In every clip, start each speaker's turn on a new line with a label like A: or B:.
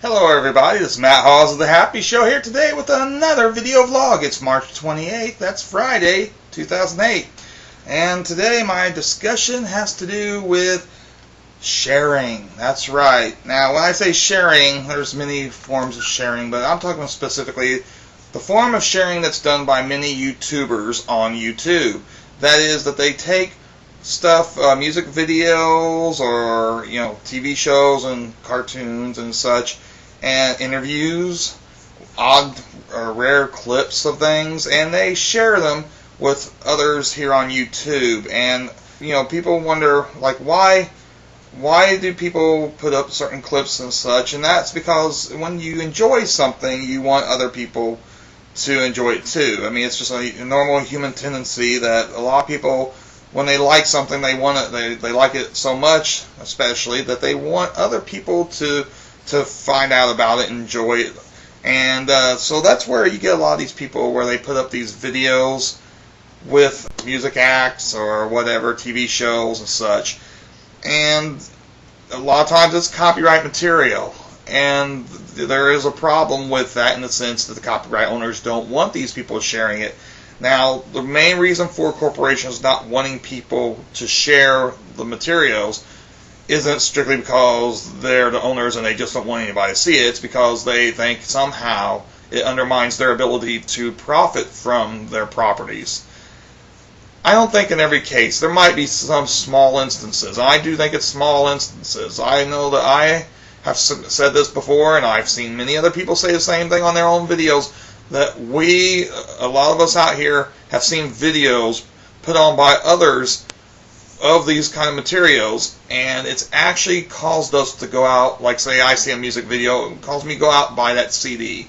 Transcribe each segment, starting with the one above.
A: Hello everybody, this is MattHawes of The Happy Show here today with another video vlog. It's March 28th, that's Friday, 2008. And today my discussion has to do with sharing. That's right. Now when I say sharing, there's many forms of sharing, but I'm talking specifically the form of sharing that's done by many YouTubers on YouTube. That is that they take stuff, music videos or TV shows and cartoons and such, and interviews, odd or rare clips of things, and they share them with others here on YouTube. And people wonder, like, why do people put up certain clips and such? And that's because when you enjoy something, you want other people to enjoy it too. I mean, it's just a normal human tendency that a lot of people, when they like something, they want it. They like it so much, especially, that they want other people to find out about it and enjoy it. And so that's where you get a lot of these people where they put up these videos with music acts or whatever, TV shows and such. And a lot of times it's copyright material. And there is a problem with that in the sense that the copyright owners don't want these people sharing it. Now, the main reason for corporations not wanting people to share the materials isn't strictly because they're the owners and they just don't want anybody to see it. It's because they think somehow it undermines their ability to profit from their properties. I don't think in every case. There might be some small instances. I do think it's small instances. I know that I have said this before, and I've seen many other people say the same thing on their own videos, that a lot of us out here, have seen videos put on by others of these kind of materials, and it's actually caused us to go out, like say I see a music video, it calls me to go out and buy that CD.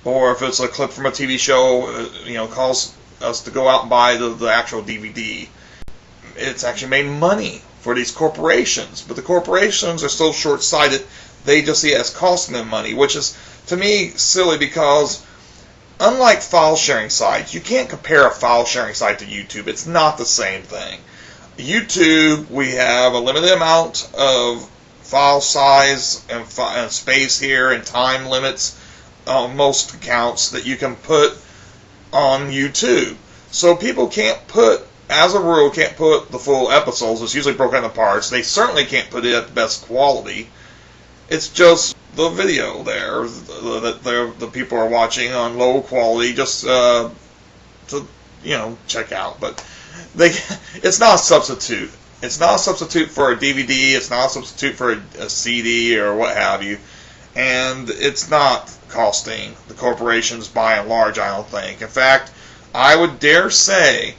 A: Or if it's a clip from a TV show, calls us to go out and buy the actual DVD. It's actually made money for these corporations, but the corporations are so short-sighted, they just see it as costing them money, which is, to me, silly, because unlike file sharing sites, you can't compare a file sharing site to YouTube. It's not the same thing. YouTube, we have a limited amount of file size and space here and time limits on most accounts that you can put on YouTube. So people can't put, as a rule, can't put the full episodes. It's usually broken into parts. They certainly can't put it at the best quality. It's just the video there that the people are watching on low quality just to check out. But it's not a substitute. It's not a substitute for a DVD. It's not a substitute for a CD or what have you. And it's not costing the corporations by and large, I don't think. In fact, I would dare say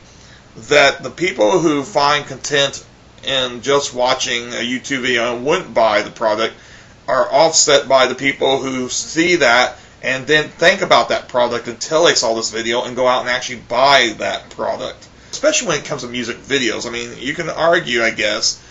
A: that the people who find content in just watching a YouTube video and wouldn't buy the product are offset by the people who see that and then think about that product until they saw this video and go out and actually buy that product. Especially when it comes to music videos. I mean, you can argue, I guess,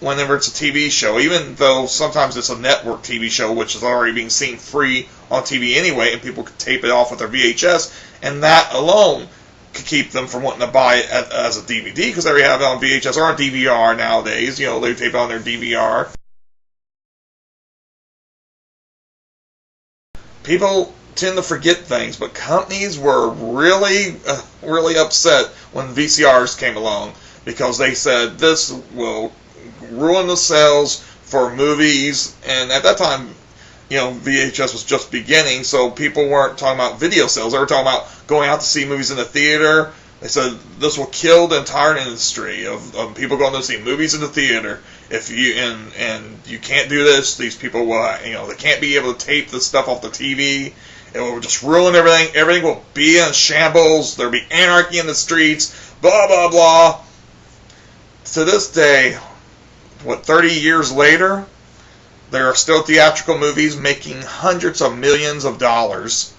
A: whenever it's a TV show, even though sometimes it's a network TV show, which is already being seen free on TV anyway, and people could tape it off with their VHS, and that alone could keep them from wanting to buy it as a DVD, because they already have it on VHS or on DVR nowadays. They tape it on their DVR. People tend to forget things, but companies were really upset when VCRs came along, because they said this will ruin the sales for movies. And at that time, VHS was just beginning, so people weren't talking about video sales. They were talking about going out to see movies in the theater. They said this will kill the entire industry of people going to see movies in the theater. If you and you can't do this, these people will, they can't be able to tape this stuff off the TV. It will just ruin everything. Everything will be in shambles. There'll be anarchy in the streets. Blah blah blah. To this day, 30 years later, there are still theatrical movies making hundreds of millions of dollars.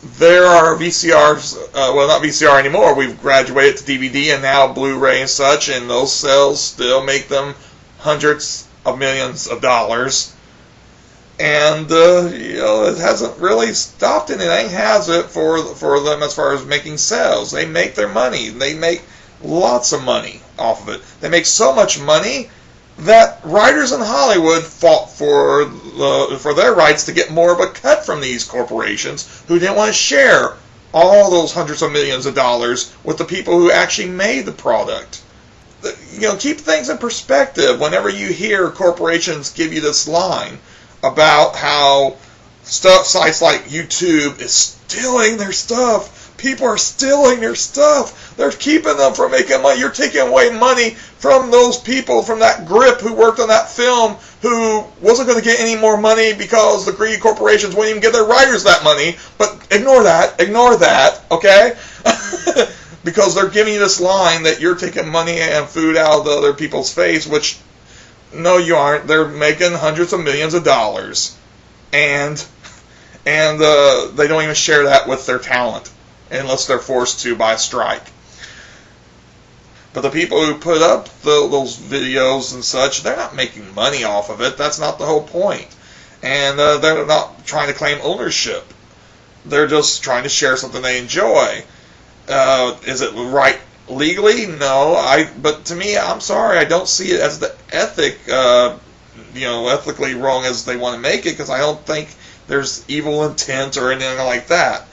A: There are VCRs, well, not VCR anymore. We've graduated to DVD and now Blu-ray and such, and those sales still make them hundreds of millions of dollars. And it hasn't really stopped anything, has it, for them as far as making sales? They make their money. They make lots of money off of it. They make so much money that writers in Hollywood fought for their rights to get more of a cut from these corporations who didn't want to share all those hundreds of millions of dollars with the people who actually made the product. You know, keep things in perspective whenever you hear corporations give you this line about how sites like YouTube is stealing their stuff. People are stealing their stuff. They're keeping them from making money. You're taking away money from those people, from that grip who worked on that film, who wasn't going to get any more money because the greedy corporations wouldn't even give their writers that money. But ignore that, okay? Because they're giving you this line that you're taking money and food out of the other people's face, which, no, you aren't. They're making hundreds of millions of dollars. And they don't even share that with their talent unless they're forced to by strike. But the people who put up those videos and such, they're not making money off of it. That's not the whole point. And they're not trying to claim ownership. They're just trying to share something they enjoy. Is it right legally? No. But to me, I'm sorry, I don't see it as the ethically wrong as they want to make it, because I don't think there's evil intent or anything like that.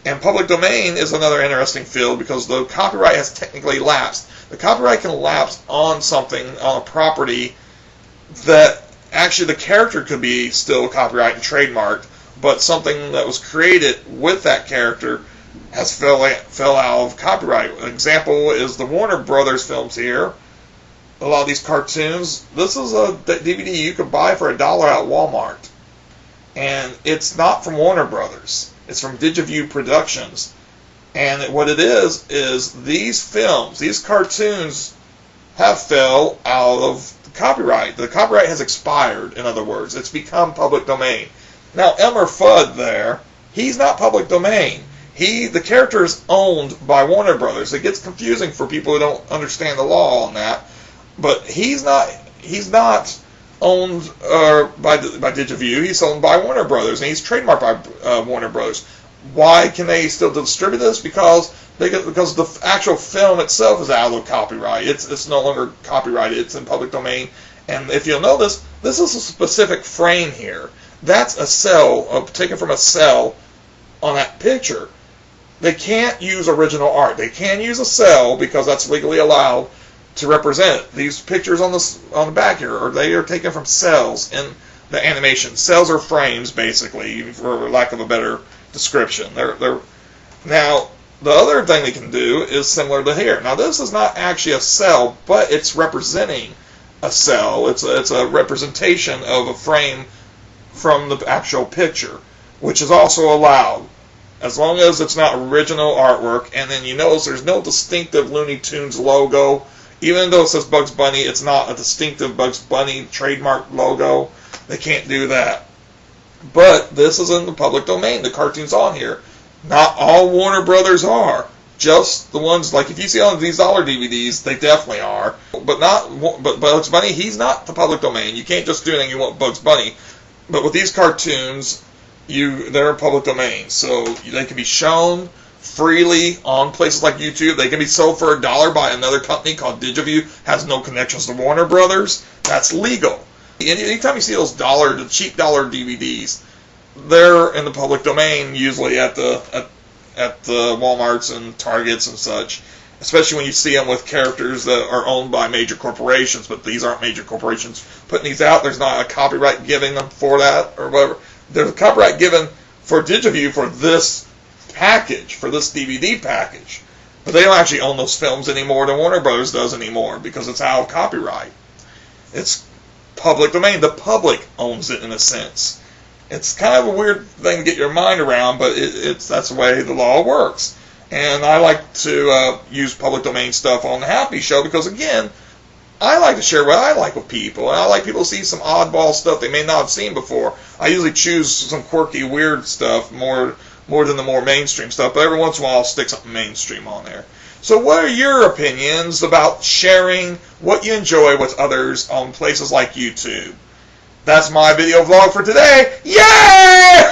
A: And public domain is another interesting field because the copyright has technically lapsed. The copyright can lapse on something, on a property, that actually the character could be still copyright and trademarked, but something that was created with that character has fell out of copyright. An example is the Warner Brothers films here. A lot of these cartoons, this is a DVD you could buy for $1 at Walmart. And it's not from Warner Brothers. It's from DigiView Productions. And what it is these films, these cartoons have fell out of the copyright. The copyright has expired, in other words. It's become public domain. Now, Elmer Fudd there, he's not public domain. The character is owned by Warner Brothers. It gets confusing for people who don't understand the law on that. But he's not owned by DigiView. He's owned by Warner Brothers, and he's trademarked by Warner Brothers. Why can they still distribute this? Because the actual film itself is out of copyright. It's no longer copyrighted. It's in public domain. And if you'll notice, this is a specific frame here. That's a cell taken from a cell on that picture. They can't use original art. They can use a cell because that's legally allowed to represent it. These pictures on the back here, they are taken from cells in the animation. Cells are frames, basically, for lack of a better description. Now, the other thing they can do is similar to here. Now, this is not actually a cell, but it's representing a cell. It's a representation of a frame from the actual picture, which is also allowed, as long as it's not original artwork. And then you notice there's no distinctive Looney Tunes logo. Even though it says Bugs Bunny, it's not a distinctive Bugs Bunny trademark logo. They can't do that. But this is in the public domain. The cartoon's on here. Not all Warner Brothers are. Just the ones, like if you see on these dollar DVDs, they definitely are. But Bugs Bunny, he's not the public domain. You can't just do anything you want Bugs Bunny. But with these cartoons, they're public domain. So they can be shown freely on places like YouTube. They can be sold for $1 by another company called DigiView. Has no connections to Warner Brothers. That's legal. Anytime you see those the cheap dollar DVDs, they're in the public domain, usually at the Walmarts and Targets and such. Especially when you see them with characters that are owned by major corporations, but these aren't major corporations putting these out. There's not a copyright giving them for that or whatever. There's a copyright given for DigiView for this package, for this DVD package. But they don't actually own those films any more than Warner Brothers does anymore because it's out of copyright. It's public domain. The public owns it in a sense. It's kind of a weird thing to get your mind around, but that's the way the law works. And I like to use public domain stuff on the Happy Show because, again, I like to share what I like with people. And I like people to see some oddball stuff they may not have seen before. I usually choose some quirky, weird stuff more than the more mainstream stuff. But every once in a while, I'll stick something mainstream on there. So what are your opinions about sharing what you enjoy with others on places like YouTube? That's my video vlog for today. Yay!